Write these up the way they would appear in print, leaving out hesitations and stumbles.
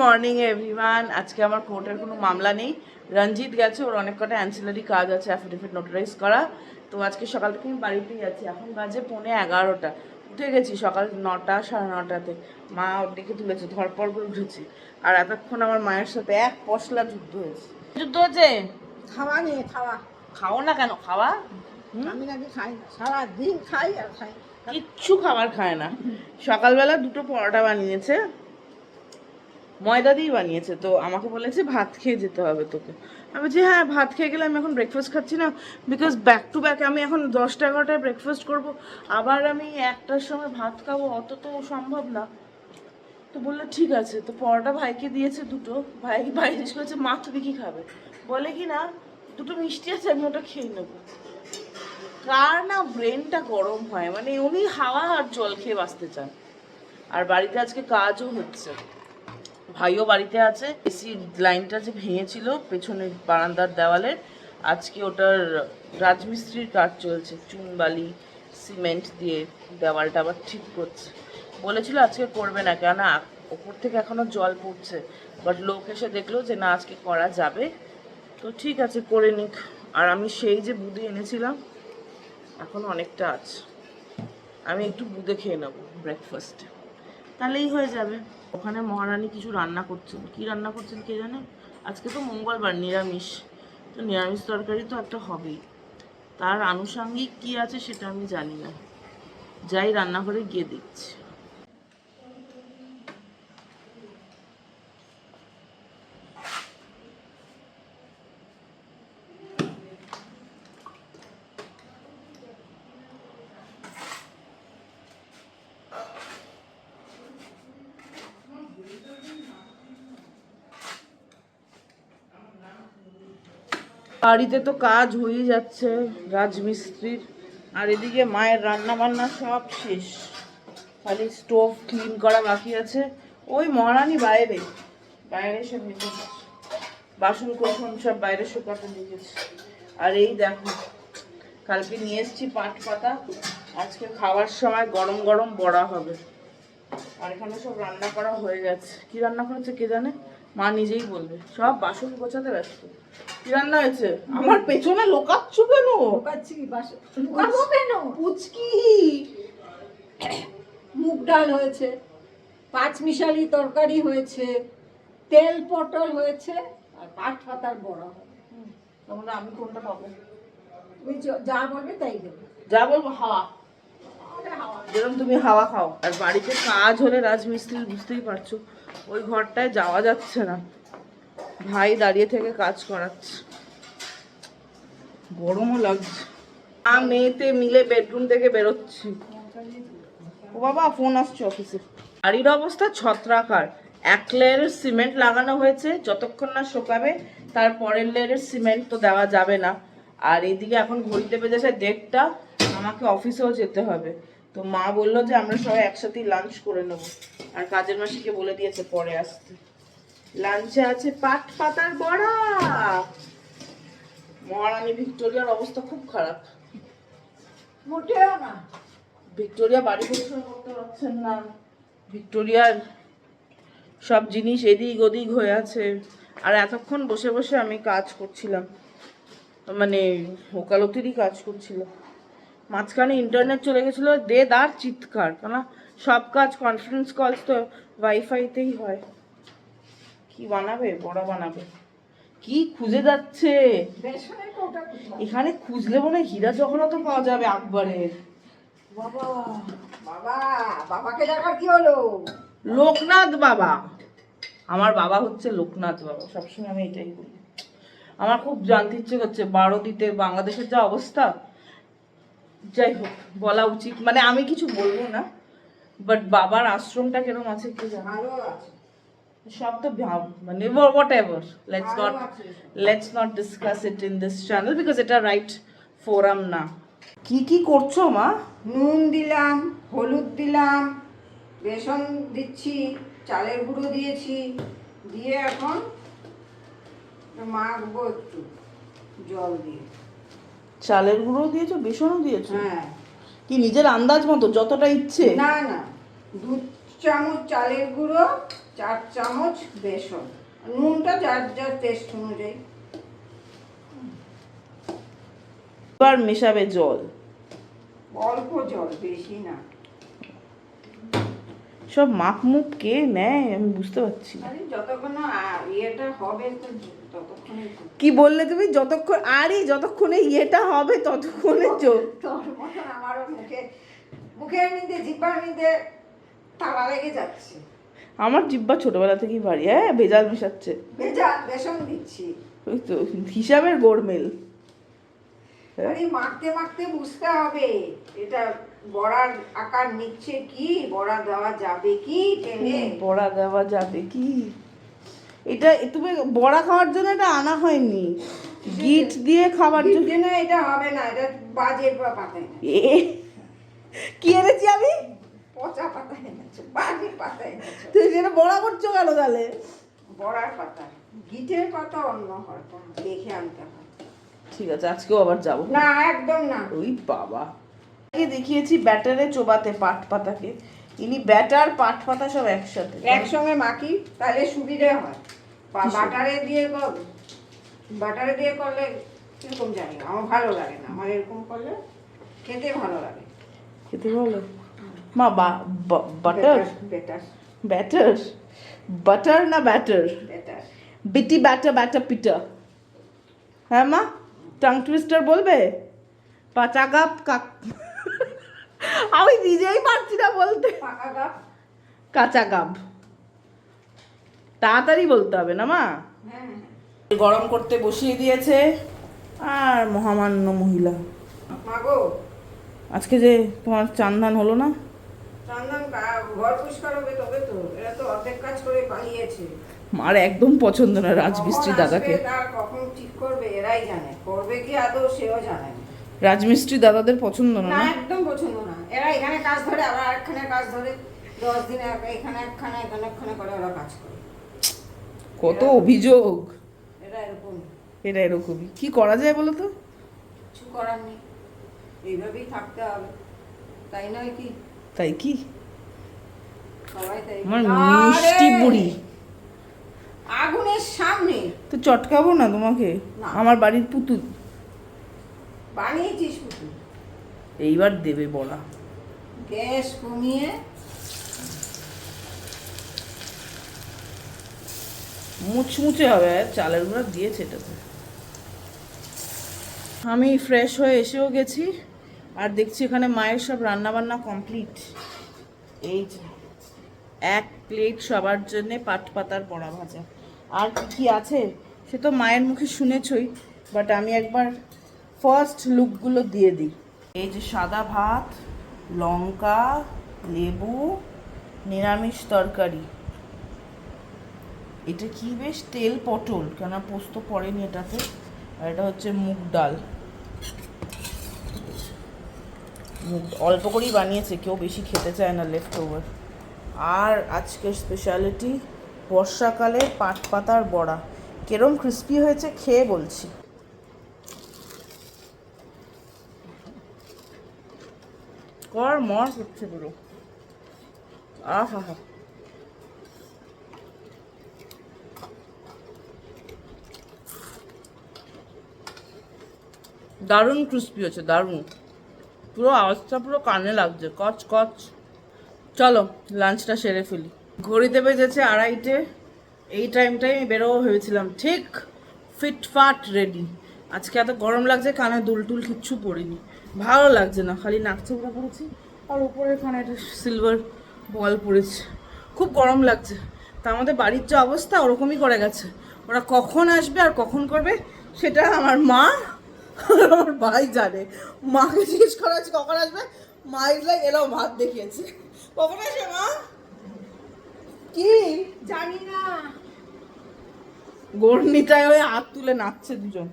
Morning everyone. আজকে আমার কোর্টের কোনো মামলা নেই। রঞ্জিত গেছে, ওর অনেক কটা অ্যান্সিলারি কাজ আছে, অ্যাফিডেভিট নোটারাইজ করা। তো আজকে সকাল থেকে আমি বাড়িতেই আছি। এখন বাজে 11:45। উঠে গেছি সকাল 9টা 9:30-তে। মা ওর দিকে তুলেছে, ধরপড় করে উঠেছি। আর এতক্ষণ আমার মায়ের সাথে এক পশলা যুদ্ধ হয়েছে। যুদ্ধ হচ্ছে খাওয়া নিয়ে খাওয়া। খাও না কেন? খাওয়া আমি নাকি খাই না, সারাদিন খাই আর খাই, কিচ্ছু খাবার খায় না। সকালবেলা 2টো পরোটা বানিয়েছে, ময়দা দিয়ে বানিয়েছে। তো আমাকে বলেছে ভাত খেয়ে যেতে হবে তোকে। আমি বলছি হ্যাঁ, ভাত খেয়ে গেলে আমি এখন ব্রেকফাস্ট খাচ্ছি না, বিকজ ব্যাক টু ব্যাক আমি এখন 10টা 11টায় ব্রেকফাস্ট করবো, আবার আমি 1টার সময় ভাত খাবো, অত তো সম্ভব না। তো বললো ঠিক আছে। তো পরোটা ভাইকে দিয়েছে 2টো। ভাই জিজ্ঞেস করেছে মা তুমি কি খাবে? বলে কি না 2টো মিষ্টি আছে, আমি ওটা খেয়ে নেবো। কার না ব্রেনটা গরম হয়, মানে উনি হাওয়া আর জল খেয়ে বাঁচতে চান। আর বাড়িতে আজকে কাজও হচ্ছে, ভাইও বাড়িতে আছে। এসি লাইনটা যে ভেঙেছিল পেছনের বারান্দার দেওয়ালের, আজকে ওটার রাজমিস্ত্রির কাজ চলছে, চুন বালি সিমেন্ট দিয়ে দেওয়ালটা আবার ঠিক করছে। বলেছিল আজকে করবে না, কেননা ওপর থেকে এখনো জল পড়ছে। বাট লোক এসে দেখলো যে না আজকে করা যাবে, তো ঠিক আছে করে নিক। আর আমি সেই যে বুঁদি এনেছিলাম এখন অনেকটা আছে, আমি একটু বুঁদে খেয়ে নেবো ব্রেকফাস্টে, তাহলেই হয়ে যাবে। ওখানে মহারানী কিছু রান্না করছেন, কি রান্না করছেন কে জানে। আজকে তো মঙ্গলবার, নিরামিষ। তো নিরামিষ তরকারি তো একটা হবেই, তার আনুষঙ্গিক কি আছে সেটা আমি জানি না। যাই রান্নাঘরে গিয়ে দেখছি। বাড়িতে তো কাজ হয়ে যাচ্ছে রাজমিস্ত্রির, আর এদিকে মায়ের রান্না বান্না সব শেষ, খালি স্টোভ ক্লিন করা বাকি আছে। ওই মহারানী বাইরে বাইরে সব নিয়েছে, বাসন কোসন সব বাইরে শুকাতে দিয়েছে। আর এই দেখো কালকে নিয়ে এসেছি পাট পাতা, আজকে খাওয়ার সময় গরম গরম বড়া হবে। আর এখানে সব রান্না করা হয়ে গেছে, কি রান্না করেছে কে জানে, মা নিজেই বলবে। সব বাসন গোছাতে ব্যস্ত। কি রান্না হয়েছে? আমার পেছনে লোকাচ্ছ কেন? লুকাচ্ছি, লুকাবো কেন? পুচকি মুগ ডাল হয়েছে, পাঁচমিশালি তরকারি হয়েছে, তেল পটল হয়েছে, আর পাট পাতার বড়া হবে। তাহলে আমি কোনটা পাবো? তুমি যা বলবে তাই দেবে। যা বলবো হাওয়া, যেরকম তুমি হাওয়া খাও। আর বাড়িতে কাজ হলে রাজমিস্ত্রি বুঝতেই পারছো, ওই ঘরটায় যাওয়া যাচ্ছে না, ভাই দাঁড়িয়ে থেকে কাজ করাচ্ছে, গরমও লাগছে। মেয়েতে মিলে বেডরুম থেকে বেরোচ্ছি। ও বাবা ফোন আসছে অফিসে। বাড়ির অবস্থা ছত্রাকার। 1 লেয়ারের সিমেন্ট লাগানো হয়েছে, যতক্ষণ না শোকাবে তার পরের লেয়ারের সিমেন্ট তো দেওয়া যাবে না। আর এদিকে এখন ঘড়িতে বেজেছে 1:30, আমাকে অফিসেও যেতে হবে। তো মা বললো যে আমরা সবাই একসাথেই লাঞ্চ করে নেব, আর কাজের মাসিকে বলে দিয়েছে পরে আসতে। লাঞ্চে আছে পাট পাতার বড়া। মহারানী ভিক্টোরিয়ার অবস্থা খুব খারাপ। মোটেও না। ভিক্টোরিয়া বাড়ি পরিষ্কার করতে পারছেন না, ভিক্টোরিয়ার সব জিনিস এদিক ওদিক হয়ে আছে। আর এতক্ষণ বসে বসে আমি কাজ করছিলাম, মানে ওকালতিরই কাজ করছিলাম। মাঝখানে ইন্টারনেট চলে গেছিলো, দেদার চিৎকার, কেন সব কাজ কনফারেন্স কল তো ওয়াইফাইতেই হয়। কি বানাবে? বড়া বানাবে। কি খুঁজে যাচ্ছে বেসনের কৌটা কোথায়? এখানে খুঁজলে মনে হয় হীরা জহরত পাওয়া যাবে আকবরের। বাবা বাবা, বাবাকে ডাকার কি হলো? লোকনাথ বাবা, আমার বাবা হচ্ছে লোকনাথ বাবা, সবসময় আমি এটাই বলি। আমার খুব জানতে ইচ্ছে করছে বারোদিতে বাংলাদেশের যা অবস্থা, যাই হোক বলা উচিত, মানে আমি কিছু বলবো না, বাট বাবার আশ্রমটা কেরম আছে কি জানো? ভালো আছে। সব তো মানে whatever, let's not discuss it in this channel because এটা রাইট ফোরাম না। কি কি করছো মা? নুন দিলাম, হলুদ দিলাম, বেসন দিচ্ছি, চালের গুঁড়ো দিয়েছি, দিয়ে এখন মাখবো একটু জল দিয়ে। চালের গুঁড়ো দিয়েছো, বেসনও দিয়েছো? হ্যাঁ। কি নিজের আন্দাজ মতো যতটা ইচ্ছে? না না, 2 চামচ চালের গুঁড়ো, 4 চামচ বেসন, নুনটা যার যার টেস্ট অনুযায়ী। এবার মেশাবে জল, অল্প জল, বেশি না। সব মাপ মুপ কে নেয় আমি বুঝতে পারছি না। আরে যতক্ষণ না ইয়েটা হবে তো ততক্ষণে কি বললে তুমি? যতক্ষণ যতক্ষণে ইয়েটা হবে ততক্ষণে তোর মতন আমারও মুখের মধ্যে জিহ্বার মধ্যে তালা লেগে যাচ্ছে। আমার জিহ্বা ছোটবেলা থেকেই ভারী। হ্যাঁ, ভেজাল মেশাচ্ছে। ভেজা বেসন দিচ্ছি। ওই তো হিসাবের গোলমেল। আরে মাখতে মাখতে বুঝতে হবে এটা বড়ার আকার নিচ্ছে কি, বড়া দেওয়া যাবে কি টেনে। বড়া দেওয়া যাবে কি? এটা তুমি বড়া খাওয়ার জন্য এটা আনা হয়নি, গিট দিয়ে খাবার জন্য। না, এটা হবে না, এটা বাজে পাতায় না। কি এনেছি আমি? পচা পাতায় এনেছো, বাজে পাতায় এনেছো। তুই যেটা বড়া করছো কেন তাহলে? বড়ার পাতা, গিটের পাতা অন্য হয়, দেখে আনতে হয়। ঠিক আছে, আজকেও আবার যাবো। না, একদম না। ওই বাবা, দেখিয়েছি ব্যাটারে চোবাতে পাট পাতাকে, ইনি ব্যাটার পাট পাতা সব একসাথে একসঙ্গে মাখি, তাহলে সুবিধে হয়। বাটারে দিয়ে করলে কিরকম জানি না, আমার ভালো লাগে না। আমার এরকম করলে খেতে ভালো লাগে। খেতে ভালো মা। বাটার বেটার ব্যাটার, বাটার না ব্যাটার? বেটার বিটি ব্যাটা ব্যাটা পিটা। হ্যাঁ মা, টাং টুইস্টার বলবে? পাচা গাপ কাক। আমি নিজেই পারছি না বলতে। পাকা গাপ, কাঁচা গাব। তাড়াতাড়ি বলতে হবে না মা। হ্যাঁ। গরম করতে বসিয়ে দিয়েছে। আর মহামান্য মহিলা, মাগো, আজকে যে তোমার চান্দান হলো না? চন্দন ঘর পরিষ্কার হবে তবে তো। এরা তো অর্ধেক কাজ করে পালিয়েছে। মার একদম পছন্দ না রাজমিস্ত্রি কখন দাদাকে। আসবে, তার কখন ঠিক করবে এরাই জানে, করবে কি আদৌ সেও জানে না। রাজমিস্ত্রি দাদাদের পছন্দ না না, না? একদম পছন্দ না। এরা এখানে কাজ ধরে, আবার আরেকখানে কাজ ধরে, 10 দিনে এখানে একখানে করে ওরা কাজ করে। কত অভিযোগ। এরা এরকম, এটা এরকমই। কি করা যায় বলো তো? কিছু করার নেই, এইভাবেই থাকতে হবে, তাই নয় কি? তাই কি? সবাই তাই। আমার মিষ্টি আরে, বুড়ি। আগুনের সামনে তো চটকাবো না তোমাকে? না। আমার বাড়ির পুতুল। বানিয়েছিস পুতুল। এইবার দেবে বড়া। গ্যাস কমিয়ে মুচমুচে হবে। চালের গুঁড়া দিয়েছে এটাতে। আমি ফ্রেশ হয়ে এসেও গেছি, আর দেখছি এখানে মায়ের সব রান্না বান্না কমপ্লিট। এই যে 1 প্লেট সবার জন্য পাট পাতার বড়া ভাজা। আর কি কি আছে সে তো মায়ের মুখে শুনেছই, বাট আমি একবার ফার্স্ট লুকগুলো দিয়ে দিই। এই যে সাদা ভাত, লঙ্কা, লেবু, নিরামিষ তরকারি। এটা কি বেশ তেল পটল, কেন পোস্ত পড়েনি এটাতে। আর এটা হচ্ছে মুগ ডাল। অল্প করেই বানিয়েছে, কেউ বেশি খেতে চায় না, লেফট ওভার। আর আজকের স্পেশালিটি বর্ষাকালে পাট পাতার বড়া। কেরম ক্রিস্পি হয়েছে খেয়ে বলছি। কর মর করছে পুরো। আহা হা, দারুণ ক্রিস্পি হয়েছে, দারুণ। পুরো আওয়াজটা পুরো কানে লাগছে, কচ কচ। চলো লাঞ্চটা সেরে ফেলি। ঘড়িতে বেজেছে 2:30। এই টাইমটাই আমি বেরোবো ভেবেছিলাম, ঠিক ফিটফাট রেডি। আজকে এত গরম লাগছে, কানে দুল টুল কিচ্ছু পরিনি, ভালো লাগছে না, খালি নাকচোবড়া পড়েছি। আর উপরে এখানে একটা সিলভার বল পড়েছে, খুব গরম লাগছে। তা আমাদের বাড়ির যে অবস্থা ওরকমই করে গেছে। ওরা কখন আসবে আর কখন করবে সেটা আমার মা আর আমার ভাই জানে। মাকে জিজ্ঞেস করা হচ্ছে কখন আসবে, মা ইজলাই এলাও ভাত দেখিয়েছে। কখন আসবে মা? কি জানি না। গর্নিটায় হয়ে হাত তুলে নাচছে দুজন।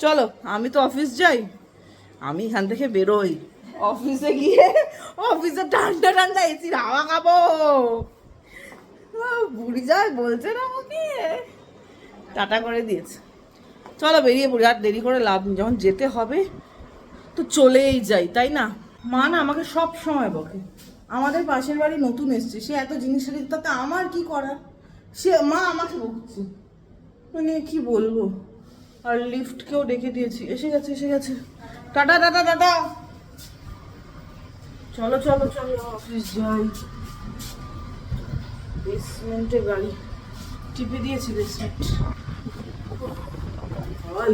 চলো আমি তো অফিস যাই, আমি এখান থেকে বেরোই। অফিসে গিয়ে অফিসে ঠান্ডা ঠান্ডা এসির হাওয়া খাবো। বুড়ি যায় বলছে না আমাকে, টাটা করে দিয়েছে। চলো বেরিয়ে পড়ি, আর দেরি করে লাভ নেই, যখন যেতে হবে তো চলেই যাই, তাই না? মা না আমাকে সব সময় বকে, আমাদের পাশের বাড়ি নতুন এসছে, সে এত জিনিস তাতে আমার কি করার? সে মা আমাকে বকছে, মানে কি বলবো। আর লিফটকেও ডেকে দিয়েছি, এসে গেছে এসে গেছে। টাটা টাটা টাটা, চলো চলো চলো অফিস যাই। বেসমেন্টে গাড়ি টিপে দিয়েছি, বেসমেন্ট।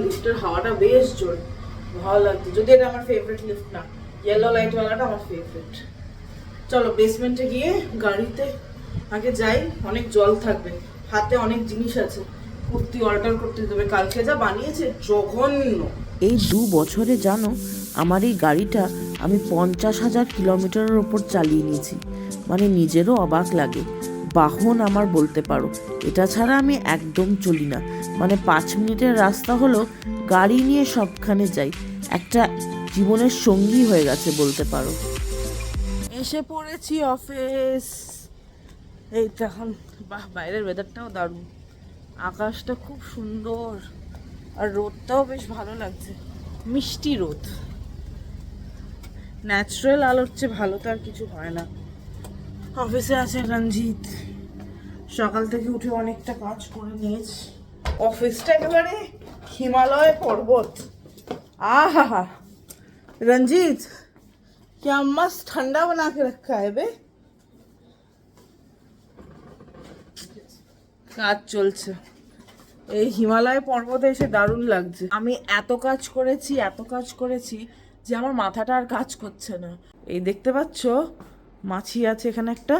লিফটের হাওয়াটা বেশ জোর, ভালো লাগছে। যদি এটা আমার ফেভারিট লিফট না, ইয়েলো লাইট ওয়ালাটা আমার ফেভারিট। চলো বেসমেন্টে গিয়ে গাড়িতে আগে যাই, অনেক জল থাকবে, হাতে অনেক জিনিস আছে, কুর্তি অল্টার করতে দেবে, কালকে যা বানিয়েছে জঘন্য। এই 2 বছরে জানো আমার এই গাড়িটা আমি 50,000 কিলোমিটারের ওপর চালিয়ে নিয়েছি। মানে নিজেরও অবাক লাগে, বাহন আমার বলতে পারো। এটা ছাড়া আমি একদম চলি না। মানে 5 মিনিটের রাস্তা হলো গাড়ি নিয়ে সবখানে যাই, একটা জীবনের সঙ্গী হয়ে গেছে বলতে পারো। এসে পড়েছি অফিস। এই তো এখন, বাহ বাইরের ওয়েদারটাও দারুণ, আকাশটা খুব সুন্দর, আর রোদটাও বেশ ভালো লাগছে, মিষ্টি রোদ। ন্যাচারাল আলোর চেয়ে ভালো তো আর কিছু হয় না। অফিসে আছে রঞ্জিত, সকাল থেকে উঠে অনেকটা কাজ করে নিয়েছি। অফিসটা একেবারে হিমালয় পর্বত। আহা হা, रंजीत क्या मस्त ठंडा बना के रखा है बे। কাজ চলছে, এই হিমালয় পর্বতে এসে দারুণ লাগছে। আমি এত কাজ করেছি যে আমার মাথাটা আর কাজ করছে না। এই দেখতে পাচ্ছ মাছি আছে এখানে একটা,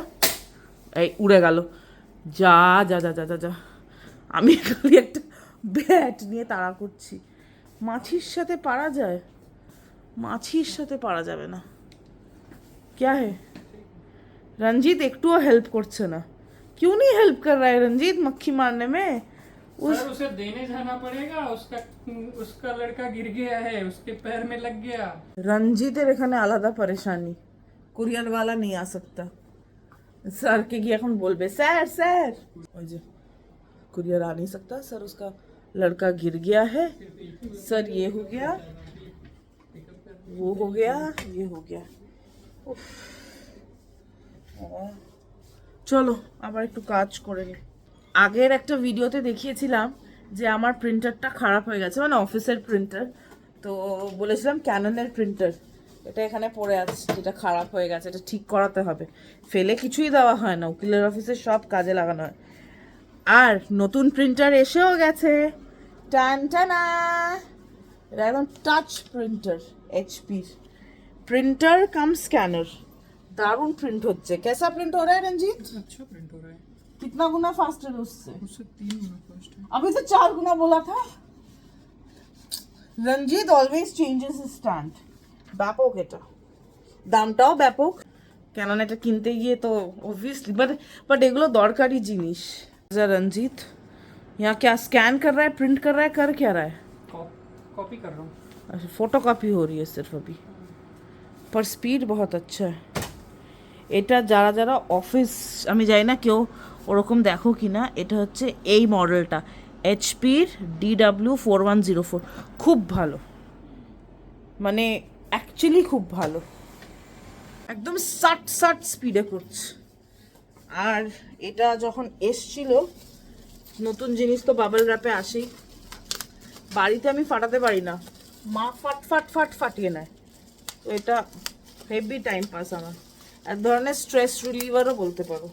এই উড়ে গেল। যা যা যা যা যা যা, আমি খালি একটা ব্যাট নিয়ে তাড়া করছি। মাছির সাথে পারা যায়? মাছির সাথে পারা যাবে না। क्या है रंजीत, একটুও হেল্প করছে না। क्यों नहीं हेल्प कर रहा है रंजीत मक्खी मारने में? सर उसे देने जाना पड़ेगा, उसका लड़का गिर गया है, उसके पैर में लग गया। রঞ্জিতের এখানে আলাদা পরেশানি, কুরিয়ার वाला नहीं आ सकता। স্যারকে গিয়ে এখন বলবে, স্যার স্যার ওই যে कुरियर आ नहीं सकता सर, उसका लड़का गिर गया है सर, ये हो गया वो हो गया ये हो गया। উফ, চলো আবার একটু কাজ করে নি। আগের একটা ভিডিওতে দেখিয়েছিলাম যে আমার প্রিন্টারটা খারাপ হয়ে গেছে, মানে অফিসের প্রিন্টার। তো বলেছিলাম ক্যাননের প্রিন্টার, এটা এখানে পড়ে আছে, যেটা খারাপ হয়ে গেছে, এটা ঠিক করাতে হবে। ফেলে কিছুই দেওয়া হয় না, উকিলের অফিসে সব কাজে লাগানো হয়। আর নতুন প্রিন্টার এসেও গেছে, টান টানা, এটা একদম টাচ প্রিন্টার, এইচপির প্রিন্টার কাম স্ক্যানার। दारुण प्रिंट होচ্ছে। कैसा प्रिंट हो रहा है रंजीत? अच्छा प्रिंट हो रहा है, कितना गुना फास्टर है उससे? उससे 3 गुना फास्ट है। अभी तो 4 गुना बोला था। Ranjit always changes his stand. ব্যাপক এটা, দামটাও ব্যাপক। কেন এটা কিনতে গিয়ে তো অবভিয়াসলি, বাট এগুলো দরকারি জিনিস। रंजीत यहाँ क्या स्कैन कर रहा है, प्रिंट कर रहा है, कर क्या रहा है? कॉपी कर रहा हूँ। अच्छा फोटो कॉपी हो रही है सिर्फ अभी, पर स्पीड बहुत अच्छा है। এটা যারা যারা অফিস, আমি জানি না কেউ ওরকম দেখো কি না, এটা হচ্ছে এই মডেলটা এইচপির DW4104, খুব ভালো, মানে অ্যাকচুয়ালি খুব ভালো, একদম 60 স্পিডে করছে। আর এটা যখন এসছিল, নতুন জিনিস তো বাবল র্যাপে আসেই, বাড়িতে আমি ফাটাতে পারি না, মা ফাটিয়ে নেয়। তো এটা হেভি টাইম পাস আমার, এক ধরনের স্ট্রেস রিলিভারও বলতে পারো।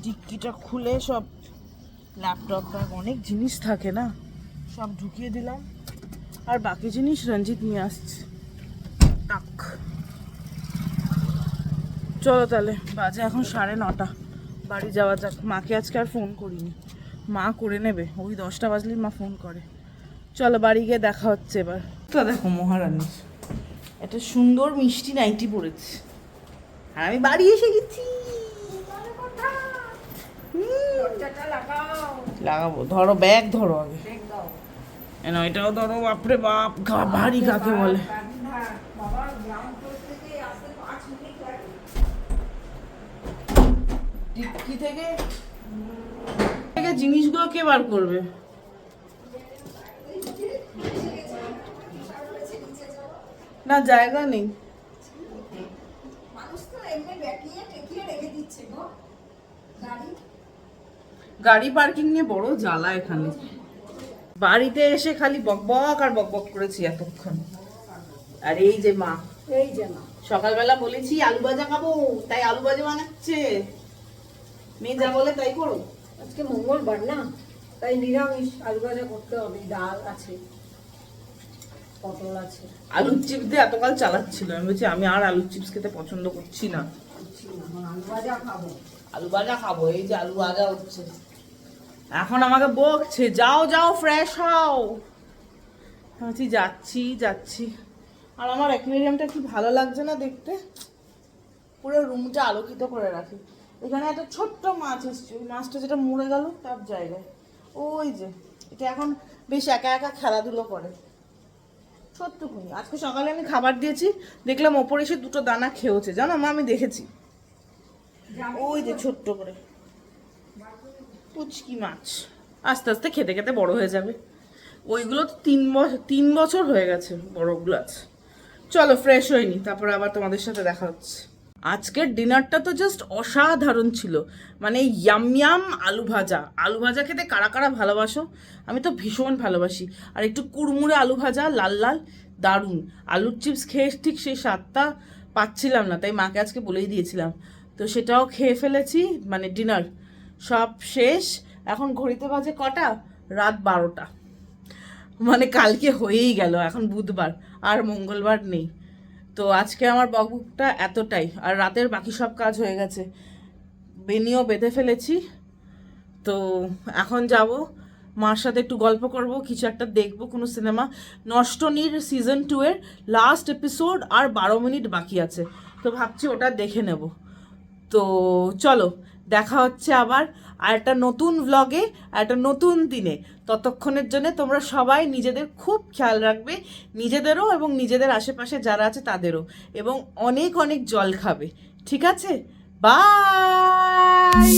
ডিক্কিটা খুলে সব ল্যাপটপ ব্যাগ, অনেক জিনিস থাকে না, সব ঢুকিয়ে দিলাম। আর বাকি জিনিস রঞ্জিত নিয়ে আসছে। টাক, চলো তাহলে, বাজে এখন 9:30, বাড়ি যাওয়া যাক। মাকে আজকে আর ফোন করিনি, মা করে নেবে, ওই 10টা বাজলেই মা ফোন করে। চলো বাড়ি গিয়ে দেখা হচ্ছে এবার। তো দেখো মহারানীর একটা সুন্দর মিষ্টি নাইটি পরেছে, আর আমি বাড়ি এসে গেছি। লাগাবো, ধরো ব্যাগ ধরো আগে, এটাও ধরো। বাপরে বাপ, ভারী কাকে বলে। ডিক্কি থেকে জিনিসগুলো কে বার করবে? না জায়গা নেই। মানুষ তো এমনি ব্যাকিয়ে টেকিয়ে রেখে দিচ্ছে গো গাড়ি। গাড়ি পার্কিং নিয়ে বড় জ্বালা এখানে। বাড়িতে এসে খালি বকবক আর বকবক করেছি এতক্ষণ। আর এই যে মা, এই যে না, সকালবেলা বলেছি আলু ভাজা খাবো, তাই আলু ভাজা বানাচ্ছে। মেয়ে যা বলে তাই করো। আজকে মঙ্গলবার না, তাই নিরামিষ আলু ভাজা করতে হবে। ডাল আছে, পটল আছে। আলুর চিপস দিয়ে এতকাল চালাচ্ছিল, আমি বলছি আমি আর আলুর চিপস খেতে পছন্দ করছি না, আলু ভাজা খাবো। আলু ভাজা খাবো। এই যে আলু ভাজা হচ্ছে, এখন আমাকে বকছে যাও যাও ফ্রেশ হও। আমি বলছি যাচ্ছি যাচ্ছি। আর আমার অ্যাকুয়ারিয়ামটা কি ভালো লাগছে না দেখতে, পুরো রুমটা আলোকিত করে রাখে। এখানে একটা ছোট্ট মাছ এসছে, ওই মাছটা যেটা মরে গেল তার জায়গায়। ওই যে এটা এখন বেশ একা একা খেলাধুলো করে, ছোট্টকুনি। আজকে সকালে আমি খাবার দিয়েছি, দেখলাম ওপরে এসে দুটো দানা খেয়েছে, জানো মা, আমি দেখেছি। ওই যে ছোট্ট করে পুচকি মাছ, আস্তে আস্তে খেতে খেতে বড় হয়ে যাবে। ওইগুলো তো 3 বছর হয়ে গেছে বড়গুলো আছে। চলো ফ্রেশ হয়নি, তারপরে আবার তোমাদের সাথে দেখা হচ্ছে। আজকের ডিনারটা তো জাস্ট অসাধারণ ছিল, মানে ইয়াম ইয়াম আলু ভাজা। আলু ভাজা খেতে কারা কারা ভালোবাসো? আমি তো ভীষণ ভালোবাসি। আর একটু কুড়মুড়ে আলু ভাজা, লাল লাল, দারুণ। আলুর চিপস খেয়ে ঠিক সেই স্বাদটা পাচ্ছিলাম না, তাই মাকে আজকে বলেই দিয়েছিলাম। তো সেটাও খেয়ে ফেলেছি, মানে ডিনার সব শেষ। এখন ঘড়িতে বাজে কটা? রাত 12টা। মানে কালকে হয়েই গেল, এখন বুধবার আর মঙ্গলবার নেই। তো আজকে আমার বকবকটা এতটাই, আর রাতের বাকি সব কাজ হয়ে গেছে। বেনিও বেঁধে ফেলেছি। তো এখন যাব মার সাথে একটু গল্প করব, কিছু একটা দেখবো, কোনো সিনেমা। নষ্টনীর সিজন 2 এর লাস্ট এপিসোড আর 12 মিনিট বাকি আছে, তো ভাবছি ওটা দেখে নেব। তো চলো দেখা হচ্ছে আবার আর একটা নতুন ভ্লগে, আর একটা নতুন দিনে। ততক্ষণের জন্য তোমরা সবাই নিজেদের খুব খেয়াল রাখবে, নিজেদেরও এবং নিজেদের আশেপাশে যারা আছে তাদেরও, এবং অনেক অনেক জল খাবে, ঠিক আছে? বাই।